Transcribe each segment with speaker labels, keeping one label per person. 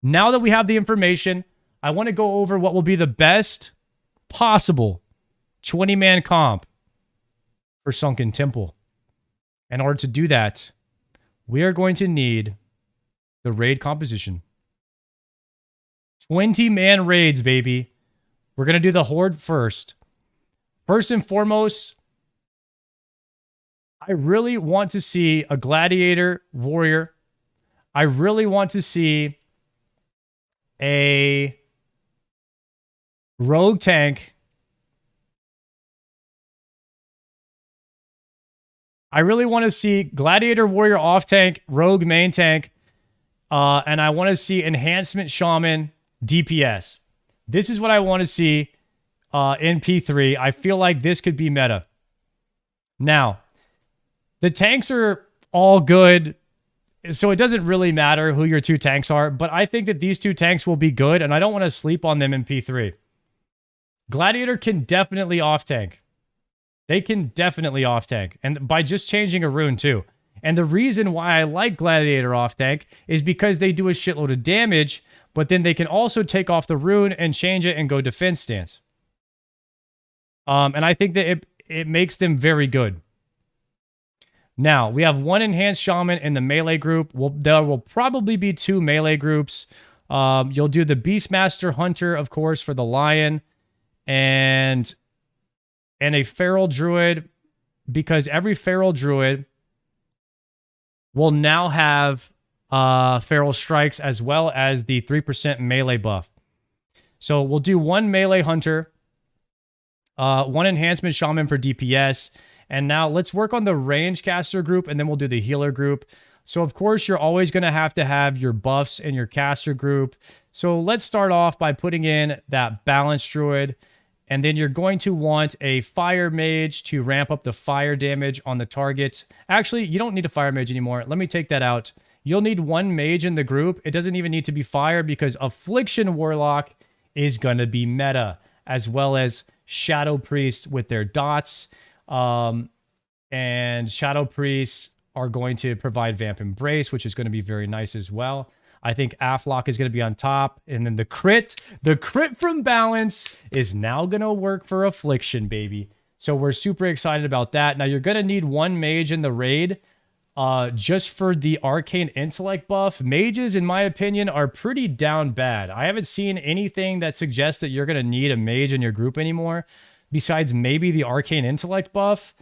Speaker 1: Now that we have the information, I want to go over what will be the best possible 20-man comp for Sunken Temple. In order to do that, we are going to need the raid composition. 20-man raids, baby. We're going to do the Horde first. First and foremost, I really want to see a Gladiator Warrior. I really want to see a Rogue Tank. I really want to see Gladiator Warrior off tank, Rogue main tank, and I want to see Enhancement Shaman DPS. This is what I want to see in P3. I feel like this could be meta. Now, the tanks are all good, so it doesn't really matter who your two tanks are, but I think that these two tanks will be good, and I don't want to sleep on them in P3. Gladiator can definitely off tank. They can definitely off tank, and by just changing a rune too. And the reason why I like Gladiator off tank is because they do a shitload of damage, but then they can also take off the rune and change it and go defense stance. And I think that it makes them very good. Now, we have one Enhanced Shaman in the melee group. There will probably be two melee groups. You'll do the Beastmaster Hunter, of course, for the Lion, and a Feral Druid, because every Feral Druid will now have Feral Strikes as well as the 3% melee buff. So we'll do one Melee Hunter, one Enhancement Shaman for DPS, and now let's work on the Range Caster group, and then we'll do the Healer group. So of course, you're always going to have your buffs in your Caster group. So let's start off by putting in that Balance Druid, and then you're going to want a Fire Mage to ramp up the fire damage on the target. Actually, you don't need a Fire Mage anymore. Let me take that out. You'll need one Mage in the group. It doesn't even need to be Fire, because Affliction Warlock is going to be meta, as well as Shadow Priest with their dots. And Shadow Priests are going to provide Vamp Embrace, which is going to be very nice as well. I think Aflock is going to be on top. And then the crit from Balance is now going to work for Affliction, baby. So we're super excited about that. Now, you're going to need one Mage in the raid just for the Arcane Intellect buff. Mages, in my opinion, are pretty down bad. I haven't seen anything that suggests that you're going to need a Mage in your group anymore, besides maybe the Arcane Intellect buff,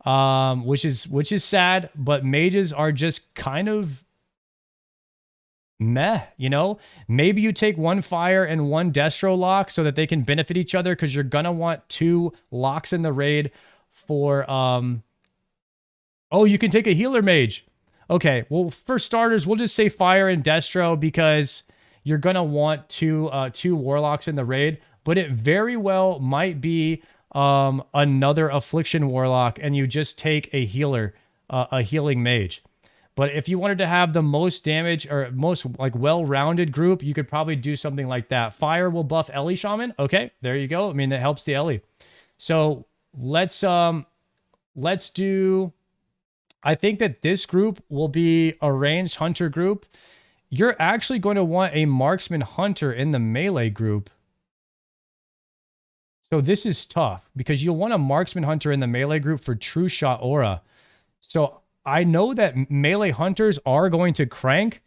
Speaker 1: which is sad. But mages are just kind of meh, you know? Maybe you take one Fire and one Destro lock so that they can benefit each other, because you're gonna want two locks in the raid for oh, you can take a Healer Mage. Okay, well, for starters, we'll just say Fire and Destro, because you're gonna want two Warlocks in the raid. But it very well might be another Affliction Warlock, and you just take a healer, a healing mage. But if you wanted to have the most damage, or most like well-rounded group, you could probably do something like that. Fire will buff Ellie Shaman. Okay, there you go. I mean, that helps the Ellie. So let's do, I think that this group will be a Ranged Hunter group. You're actually going to want a Marksman Hunter in the melee group. So this is tough, because you'll want a Marksman Hunter in the melee group for True Shot Aura. So I know that melee hunters are going to crank,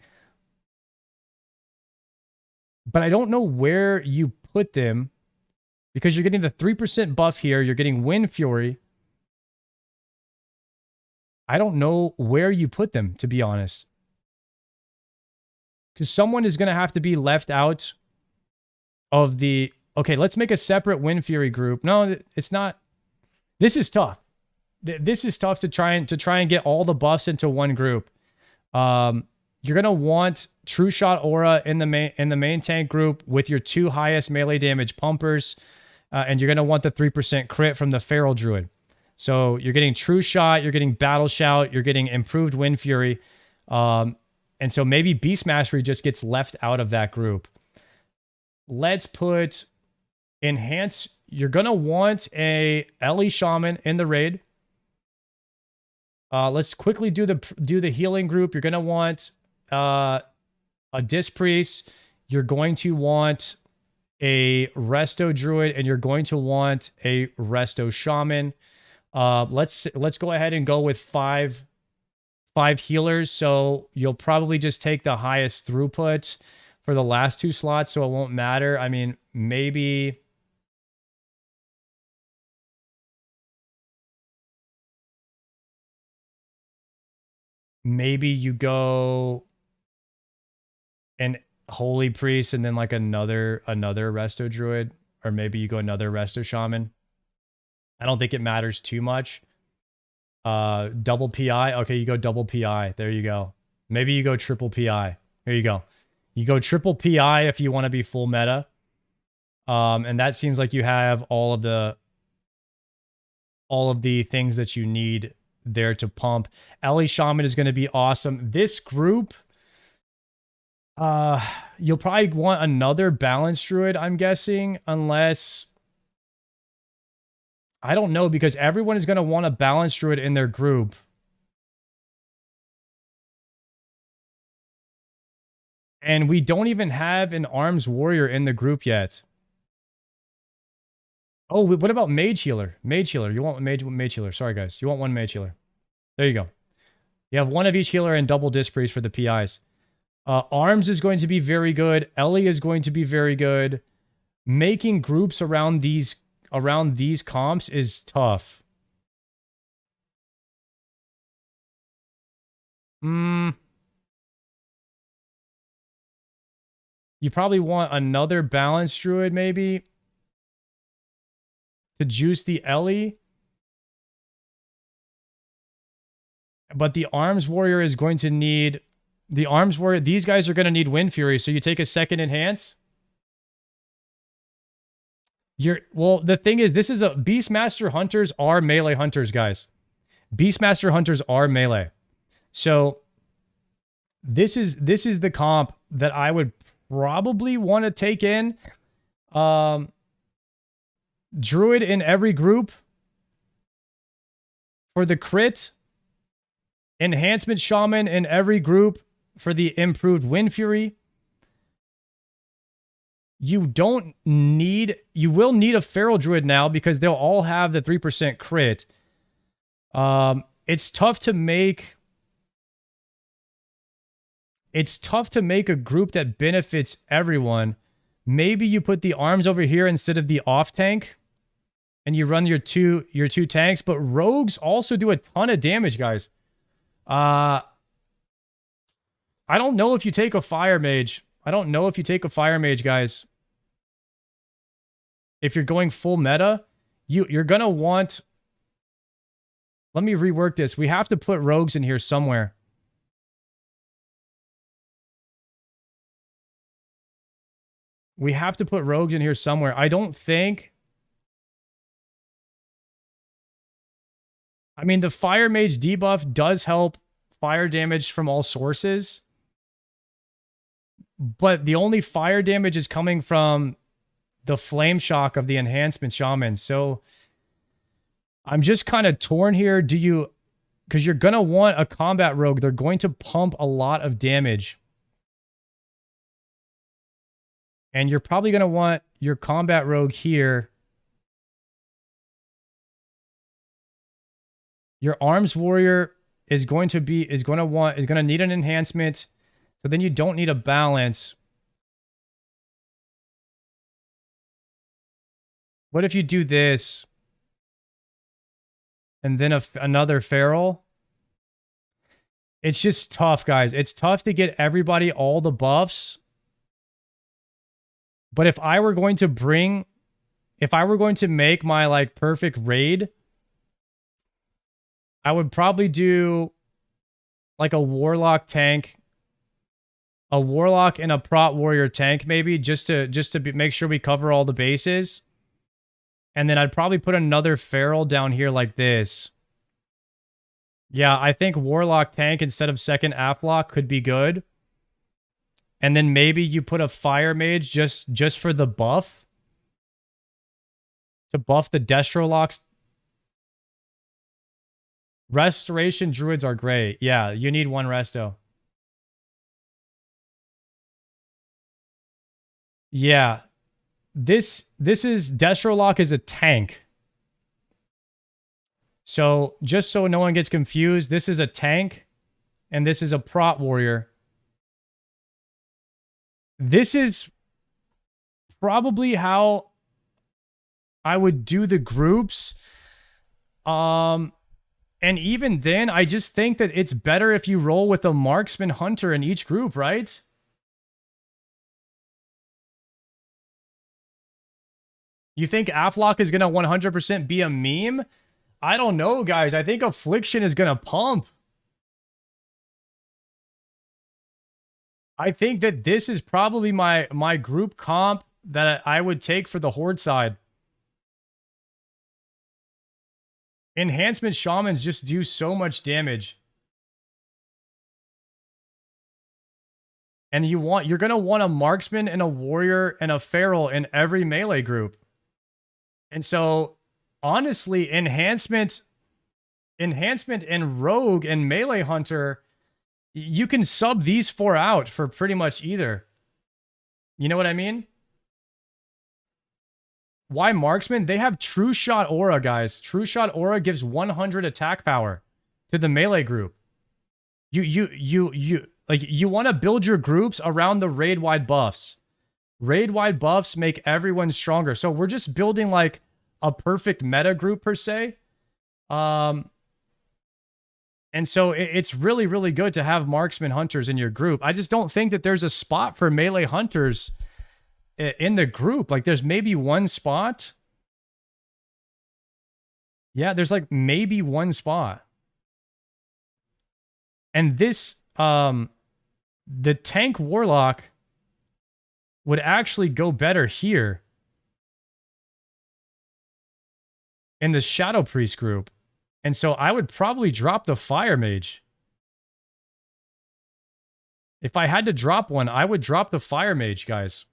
Speaker 1: but I don't know where you put them, because you're getting the 3% buff here. You're getting Wind Fury. I don't know where you put them, to be honest, because someone is going to have to be left out of the... Okay, let's make a separate Wind Fury group. No, it's not. This is tough. This is tough to try and get all the buffs into one group. You're gonna want True Shot Aura in the main tank group with your two highest melee damage pumpers, and you're gonna want the 3% crit from the Feral Druid. So you're getting True Shot, you're getting Battle Shout, you're getting improved Wind Fury, and so maybe Beast Mastery just gets left out of that group. Let's put Enhance. You're gonna want a Ellie Shaman in the raid. Let's quickly do the healing group. You're gonna want a Disc Priest. You're going to want a Resto Druid, and you're going to want a Resto Shaman. Let's go ahead and go with five healers. So you'll probably just take the highest throughput for the last two slots, so it won't matter. I mean, maybe you go an Holy Priest and then like another Resto Druid, or maybe you go another Resto Shaman. I don't think it matters too much. Double PI. Okay, you go double PI. There you go. Maybe you go triple PI. Here you go. You go triple PI if you want to be full meta. And that seems like you have all of the things that you need there to pump. Ellie Shaman is going to be awesome. This group, you'll probably want another Balance Druid, I'm guessing, unless I don't know, because everyone is going to want a Balance Druid in their group. And we don't even have an Arms Warrior in the group yet. Oh, what about Mage Healer? Mage Healer. You want Mage Healer. Sorry, guys. You want one Mage Healer. There you go. You have one of each healer and double Disc Priest for the PIs. Arms is going to be very good. Ellie is going to be very good. Making groups around these comps is tough. You probably want another Balance Druid, maybe, to juice the Ellie. But the Arms Warrior is going to need... The Arms Warrior... These guys are going to need Wind Fury, so you take a second Enhance. Well, the thing is, this is a... Beastmaster Hunters are melee hunters, guys. Beastmaster Hunters are melee. So, this is the comp that I would probably want to take in. Druid in every group for the crit. Enhancement Shaman in every group for the improved Wind Fury. You will need a Feral Druid now because they'll all have the 3% crit. It's tough to make a group that benefits everyone. Maybe you put the Arms over here instead of the off tank, and you run your two tanks. But rogues also do a ton of damage, guys. I don't know if you take a Fire Mage. Guys. If you're going full meta, you're gonna want... Let me rework this. We have to put rogues in here somewhere. I don't think... I mean, the Fire Mage debuff does help fire damage from all sources. But the only fire damage is coming from the Flame Shock of the Enhancement Shaman. So I'm just kind of torn here. Because you're going to want a Combat Rogue. They're going to pump a lot of damage. And you're probably going to want your Combat Rogue here. Your Arms Warrior is going to need an enhancement. So then you don't need a balance. What if you do this and then another Feral? It's just tough, guys. It's tough to get everybody all the buffs. But if I were going to make my like perfect raid, I would probably do like a Warlock tank, a Warlock and a Prot Warrior tank, maybe just to make sure we cover all the bases. And then I'd probably put another Feral down here like this. Yeah, I think Warlock tank instead of second Aflock could be good. And then maybe you put a Fire Mage just for the buff. To buff the Destro Locks. Restoration Druids are great. Yeah, you need one Resto. Yeah. This is Destrolock is a tank. So just so no one gets confused, this is a tank and this is a prot warrior. This is probably how I would do the groups. And even then, I just think that it's better if you roll with a marksman hunter in each group, right? You think Aflock is going to 100% be a meme? I don't know, guys. I think Affliction is going to pump. I think that this is probably my group comp that I would take for the Horde side. Enhancement Shamans just do so much damage. And you're going to want a marksman and a warrior and a feral in every melee group. And so, honestly, enhancement and rogue and melee hunter, you can sub these four out for pretty much either. You know what I mean? Why marksman? They have true shot aura, guys. True shot aura gives 100 attack power to the melee group. You want to build your groups around the raid wide buffs. Raid wide buffs make everyone stronger. So we're just building like a perfect meta group per se. And so it's really, really good to have marksman hunters in your group. I just don't think that there's a spot for melee hunters in the group. Like there's maybe one spot. Yeah, there's like maybe one spot. And this, the tank warlock would actually go better here in the Shadow Priest group. And so I would probably drop the Fire Mage. If I had to drop one, I would drop the Fire Mage, guys.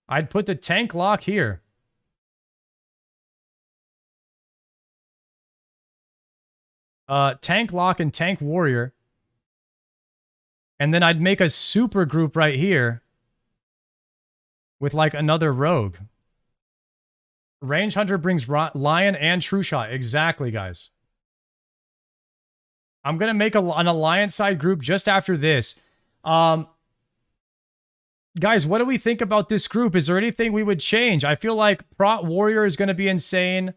Speaker 1: I'd put the tank lock here. Tank lock and tank warrior. And then I'd make a super group right here with like another rogue. Range hunter brings lion and true shot. Exactly, guys. I'm going to make an alliance side group just after this. Guys, what do we think about this group? Is there anything we would change? I feel like prot warrior is going to be insane.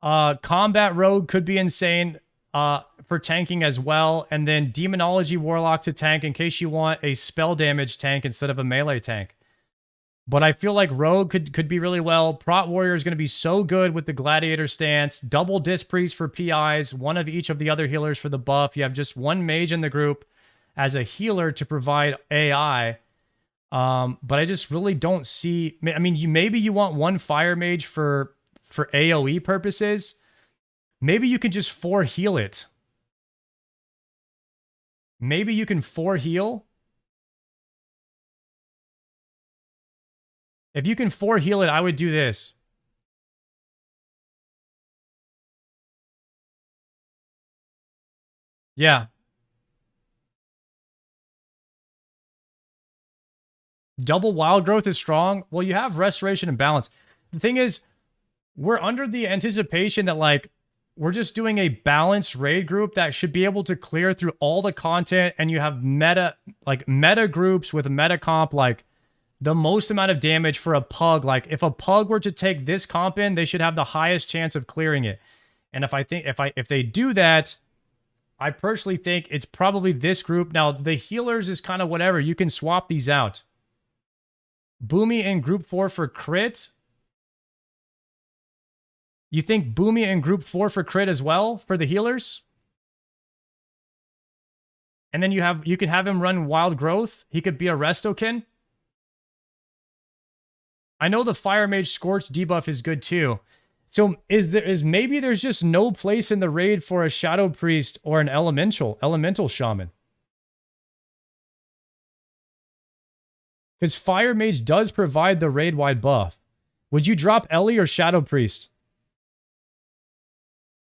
Speaker 1: Combat rogue could be insane for tanking as well. And then demonology warlock to tank in case you want a spell damage tank instead of a melee tank. But I feel like rogue could be really well. Prot warrior is going to be so good with the gladiator stance. Double disc priest for PIs. One of each of the other healers for the buff. You have just one mage in the group as a healer to provide AI. But I just really don't see. I mean, maybe you want one fire mage for AoE purposes. Maybe you can just 4 heal it. Maybe you can 4 heal. If you can 4 heal it, I would do this. Yeah. Double wild growth is strong. Well, you have restoration and balance. The thing is, we're under the anticipation that like we're just doing a balanced raid group that should be able to clear through all the content, and you have meta groups with meta comp, like the most amount of damage for a pug. Like if a pug were to take this comp in, they should have the highest chance of clearing it. And if they do that, I personally think it's probably this group. Now the healers is kind of whatever. You can swap these out. Boomy in group 4 for crit. You think Boomy in group 4 for crit as well for the healers? And then you can have him run wild growth. He could be a restokin. I know the fire mage scorch debuff is good too. So maybe there's just no place in the raid for a shadow priest or an elemental shaman. Because fire mage does provide the raid wide buff. Would you drop Ellie or shadow priest?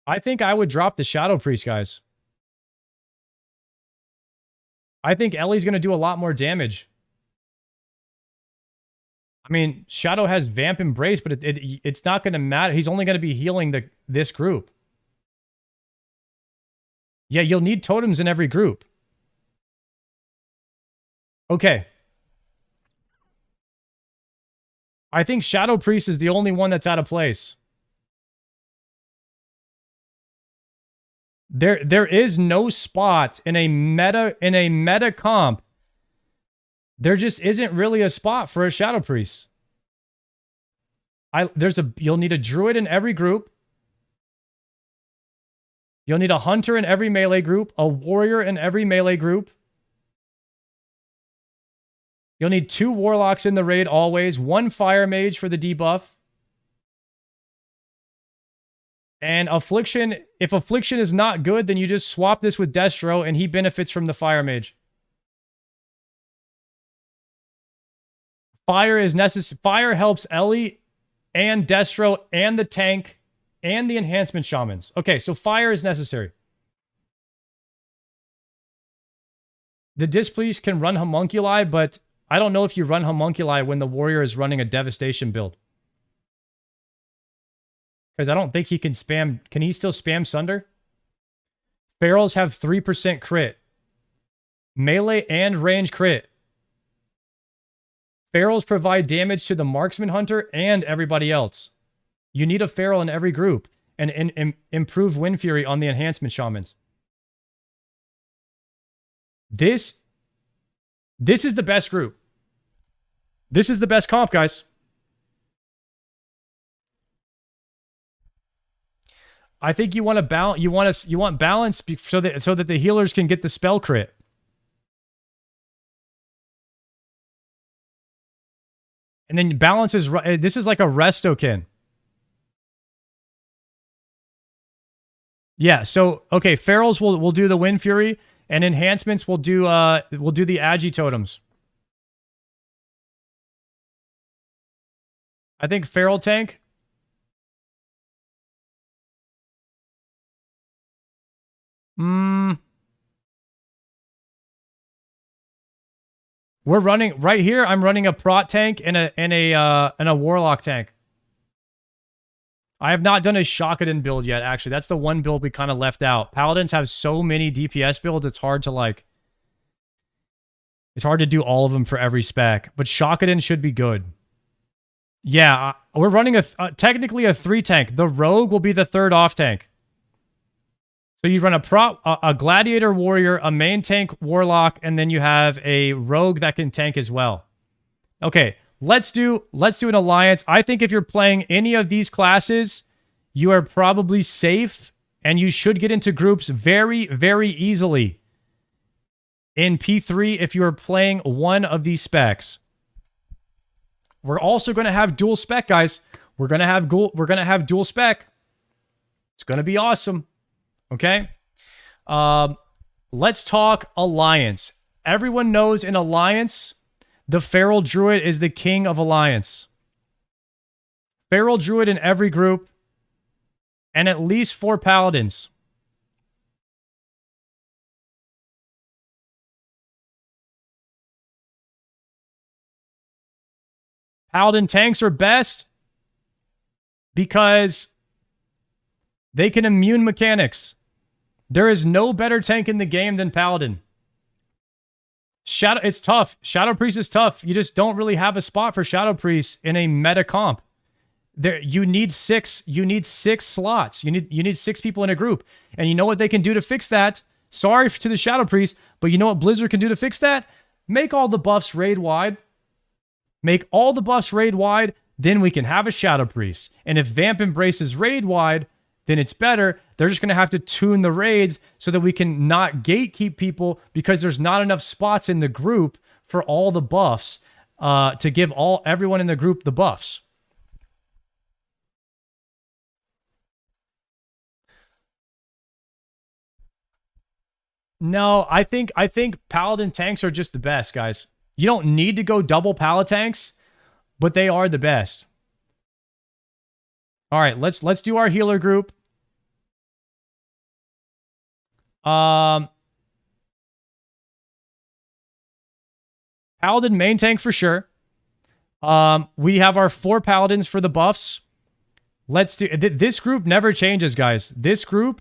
Speaker 1: I think I would drop the shadow priest, guys. I think Ellie's going to do a lot more damage. I mean, Shadow has Vamp Embrace, but it's not going to matter. He's only going to be healing this group. Yeah, you'll need totems in every group. Okay. I think Shadow Priest is the only one that's out of place. There is no spot in a meta comp. There just isn't really a spot for a Shadow Priest. You'll need a druid in every group. You'll need a hunter in every melee group, a warrior in every melee group. You'll need 2 warlocks in the raid always, 1 fire mage for the debuff. And Affliction, if Affliction is not good, then you just swap this with Destro and he benefits from the fire mage. Fire is necessary. Fire helps Ellie and Destro and the tank and the enhancement shamans. Okay, so fire is necessary. The Displeased can run Homunculi, but I don't know if you run Homunculi when the warrior is running a devastation build. Because I don't think he can spam. Can he still spam Sunder? Ferals have 3% crit. Melee and range crit. Ferals provide damage to the marksman hunter and everybody else. You need a feral in every group and improve Wind Fury on the enhancement shamans. This is the best group. This is the best comp, guys. I think you want to balance. You want balance so that the healers can get the spell crit. And then balance is this is like a restokin. Yeah. So okay, ferals will do the Wind Fury, and enhancements will do the Agi totems. I think feral tank. We're running right here. I'm running a prot tank and a warlock tank. I have not done a Shakaden build yet, actually. That's the one build we kind of left out. Paladins have so many DPS builds, it's hard to do all of them for every spec. But Shakaden should be good. Yeah, we're running technically a 3 tank. The rogue will be the 3rd off tank. So you run a gladiator warrior, a main tank warlock, and then you have a rogue that can tank as well. Okay, let's do an alliance. I think if you're playing any of these classes, you are probably safe, and you should get into groups very, very easily in P3 if you are playing one of these specs. We're also going to have dual spec, guys. We're going to have dual spec. It's going to be awesome. Okay? Let's talk Alliance. Everyone knows in Alliance, the Feral Druid is the king of Alliance. Feral Druid in every group, and at least 4 Paladins. Paladin tanks are best because they can immune mechanics. There is no better tank in the game than Paladin. It's tough. Shadow Priest is tough. You just don't really have a spot for Shadow Priest in a meta comp. You need 6 slots. You need 6 people in a group. And you know what they can do to fix that? Sorry to the Shadow Priest, but you know what Blizzard can do to fix that? Make all the buffs raid wide. Make all the buffs raid wide, then we can have a Shadow Priest. And if Vamp Embrace is raid wide, then it's better. They're just going to have to tune the raids so that we can not gatekeep people because there's not enough spots in the group for all the buffs to give everyone in the group the buffs. No, I think Paladin tanks are just the best, guys. You don't need to go double Pala tanks, but they are the best. All right, let's do our healer group. Paladin main tank for sure. We have our 4 paladins for the buffs. Let's do this group never changes, guys. This group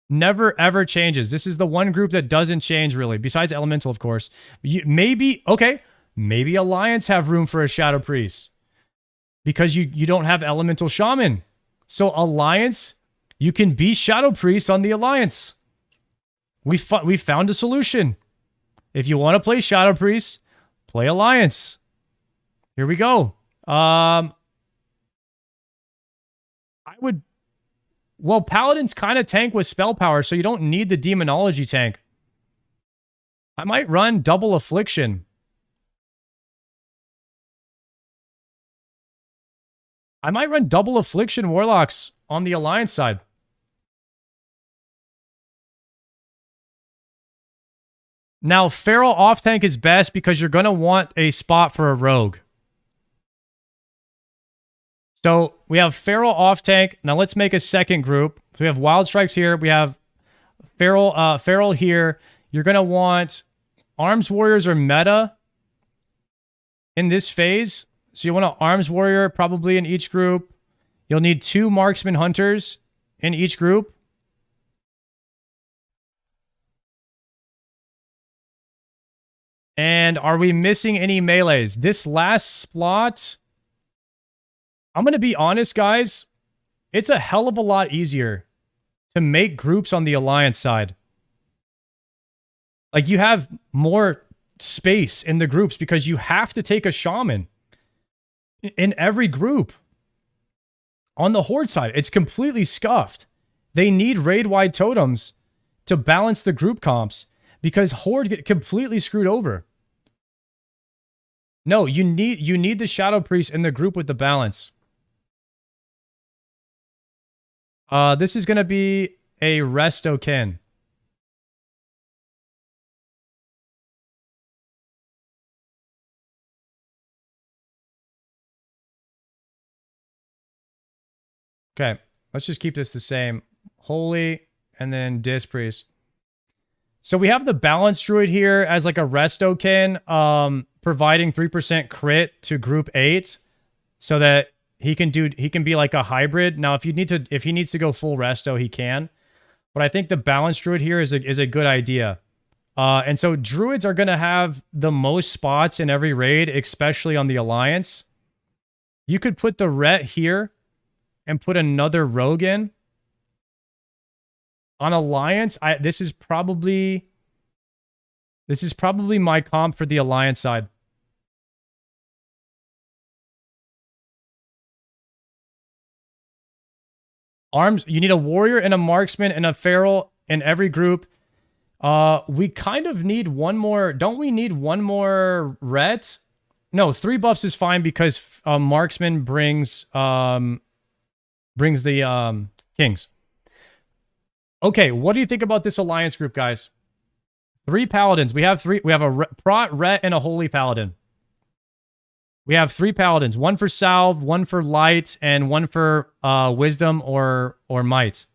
Speaker 1: never ever changes. This is the one group that doesn't change really, besides elemental, of course. Maybe Alliance have room for a Shadow Priest because you don't have elemental shaman. So Alliance, you can be Shadow Priest on the Alliance. We found a solution. If you want to play Shadow Priest, play Alliance. Here we go. Well, Paladins kind of tank with spell power, so you don't need the Demonology tank. I might run Double Affliction. I might run Double Affliction Warlocks on the Alliance side. Now, Feral off tank is best because you're going to want a spot for a Rogue. So we have Feral off tank. Now let's make a second group. So we have Wild Strikes here. We have Feral here. You're going to want Arms Warriors or meta in this phase. So you want an Arms Warrior probably in each group. You'll need 2 Marksman Hunters in each group. And are we missing any melees? This last slot, I'm going to be honest, guys. It's a hell of a lot easier to make groups on the Alliance side. Like, you have more space in the groups because you have to take a shaman in every group. On the Horde side, it's completely scuffed. They need raid-wide totems to balance the group comps because Horde get completely screwed over. No, you need the Shadow Priest in the group with the balance. This is going to be a Resto Kin. Okay, let's just keep this the same. Holy, and then Dis Priest. So we have the Balance Druid here as like a Resto Kin, providing 3% crit to group 8 so that he can be like a hybrid. Now, if he needs to go full Resto, he can. But I think the Balance Druid here is a good idea. And so Druids are going to have the most spots in every raid, especially on the Alliance. You could put the Ret here and put another Rogue in. On Alliance, this is probably my comp for the Alliance side. Arms, you need a Warrior and a Marksman and a Feral in every group. We kind of need one more. Don't we need one more Ret? No, 3 buffs is fine because Marksman brings the Kings. Okay, what do you think about this Alliance group, guys? 3 Paladins. We have 3. We have a Prot, Ret, and a Holy Paladin. We have 3 Paladins. 1 for Salve, 1 for Light, and 1 for Wisdom or Might.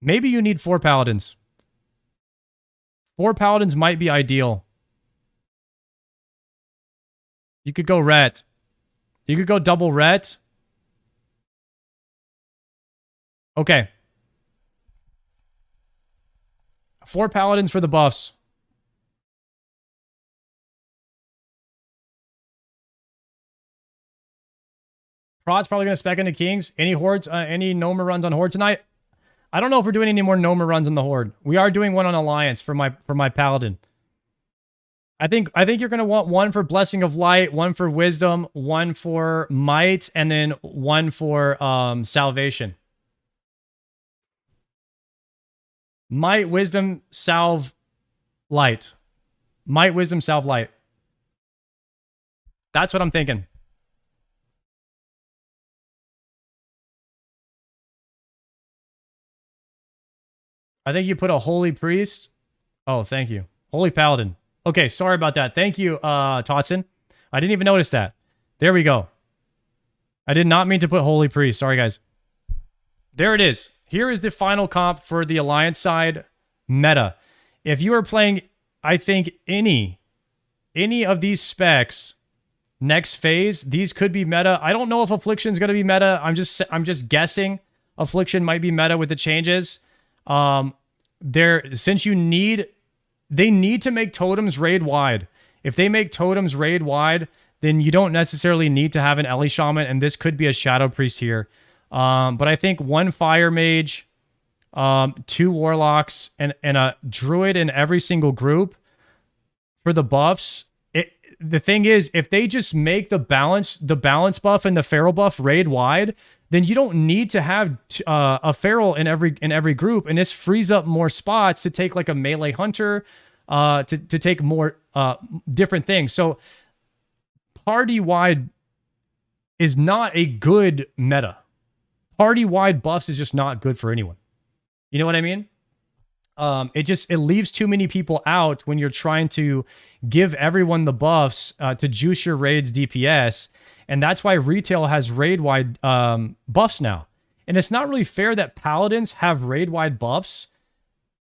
Speaker 1: Maybe you need 4 Paladins. 4 Paladins might be ideal. You could go Ret. You could go double Ret. Okay. 4 Paladins for the buffs. Prot's probably going to spec into Kings. Any Hordes, any Noma runs on Horde tonight? I don't know if we're doing any more Noma runs on the Horde. We are doing one on Alliance for my Paladin. I think you're going to want 1 for Blessing of Light, 1 for Wisdom, 1 for Might, and then 1 for Salvation. Might, Wisdom, Salve, Light. Might, Wisdom, Salve, Light. That's what I'm thinking. I think you put a Holy Priest. Oh, thank you. Holy Paladin. Okay, sorry about that. Thank you, Totson. I didn't even notice that. There we go. I did not mean to put Holy Priest. Sorry, guys. There it is. Here is the final comp for the Alliance side meta. If you are playing, I think, any of these specs next phase, these could be meta. I don't know if Affliction is going to be meta. I'm just guessing Affliction might be meta with the changes. Since they need to make totems raid wide. If they make totems raid wide, then you don't necessarily need to have an Ellie Shaman, and this could be a Shadow Priest here. But I think 1 Fire Mage, 2 Warlocks, and a Druid in every single group for the buffs. The thing is, if they just make the balance buff and the feral buff raid wide, then you don't need to have a feral in every group, and this frees up more spots to take like a melee hunter, to take more different things. So party wide is not a good meta. Party wide buffs is just not good for anyone. You know what I mean? It leaves too many people out when you're trying to give everyone the buffs to juice your raid's DPS. And that's why retail has raid-wide buffs now. And it's not really fair that paladins have raid-wide buffs.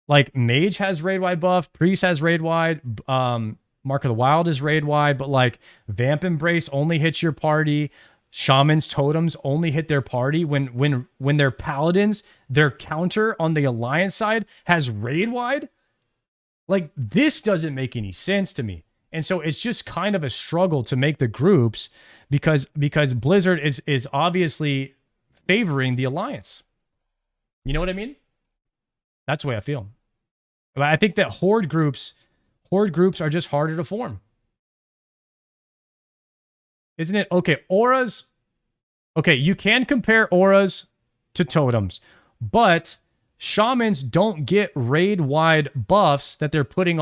Speaker 1: Like Mage has raid-wide buff, Priest has raid-wide, Mark of the Wild is raid-wide, but like Vamp Embrace only hits your party. Shaman's totems only hit their party when they're paladins. Their counter on the alliance side has raid wide. Like, this doesn't make any sense to me. And so it's just kind of a struggle to make the groups because Blizzard is obviously favoring the alliance. You know what I mean? That's the way I feel. But I think that Horde groups are just harder to form. Isn't it? Okay, auras. Okay, you can compare auras to totems, but shamans don't get raid-wide buffs that they're putting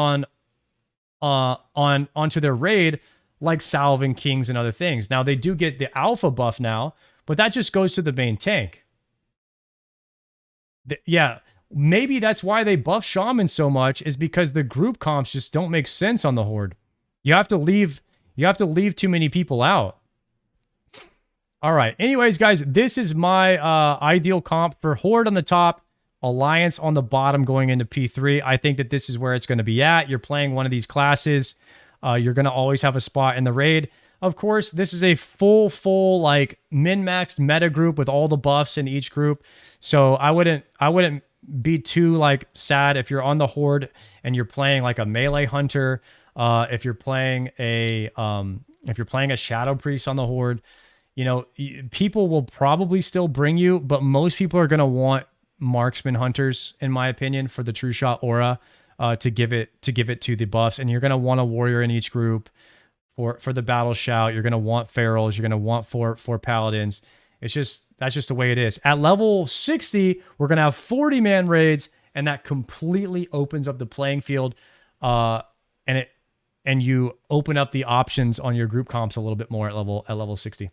Speaker 1: onto their raid, like Salving Kings and other things. Now, they do get the alpha buff now, but that just goes to the main tank. Yeah, maybe that's why they buff shamans so much, is because the group comps just don't make sense on the Horde. You have to leave too many people out. All right. Anyways, guys, this is my ideal comp for Horde on the top, Alliance on the bottom going into P3. I think that this is where it's going to be at. You're playing one of these classes. You're going to always have a spot in the raid. Of course, this is a full like min-maxed meta group with all the buffs in each group. So I wouldn't be too like sad if you're on the Horde and you're playing like a melee hunter. If you're playing a Shadow Priest on the Horde, you know, people will probably still bring you, but most people are going to want marksman hunters, in my opinion, for the True Shot aura, to give it to the buffs. And you're going to want a warrior in each group for the battle shout. You're going to want ferals. You're going to want four paladins. That's just the way it is. At level 60, we're going to have 40-man raids, and that completely opens up the playing field. And you open up the options on your group comps a little bit more at level 60.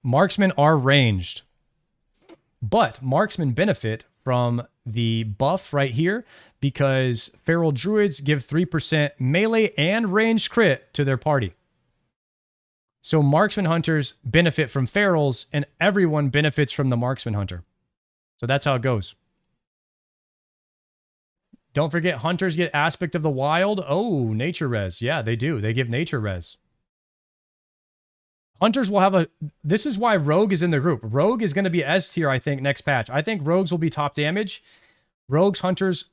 Speaker 1: Marksmen are ranged, but marksmen benefit from the buff right here because feral druids give 3% melee and ranged crit to their party. So marksman hunters benefit from ferals, and everyone benefits from the marksman hunter. So that's how it goes. Don't forget, hunters get aspect of the wild. Oh, nature res. Yeah, they do. They give nature res. Hunters will have this is why Rogue is in the group. Rogue is going to be S tier, I think, next patch. I think Rogues will be top damage. Rogues, Hunters,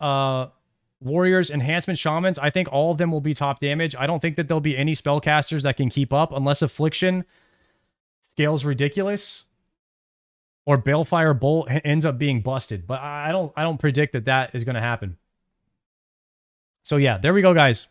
Speaker 1: Warriors, Enhancement, Shamans, I think all of them will be top damage. I don't think that there'll be any spellcasters that can keep up unless Affliction scales ridiculous or Balefire Bolt ends up being busted. But I don't predict that is going to happen. So yeah, there we go, guys.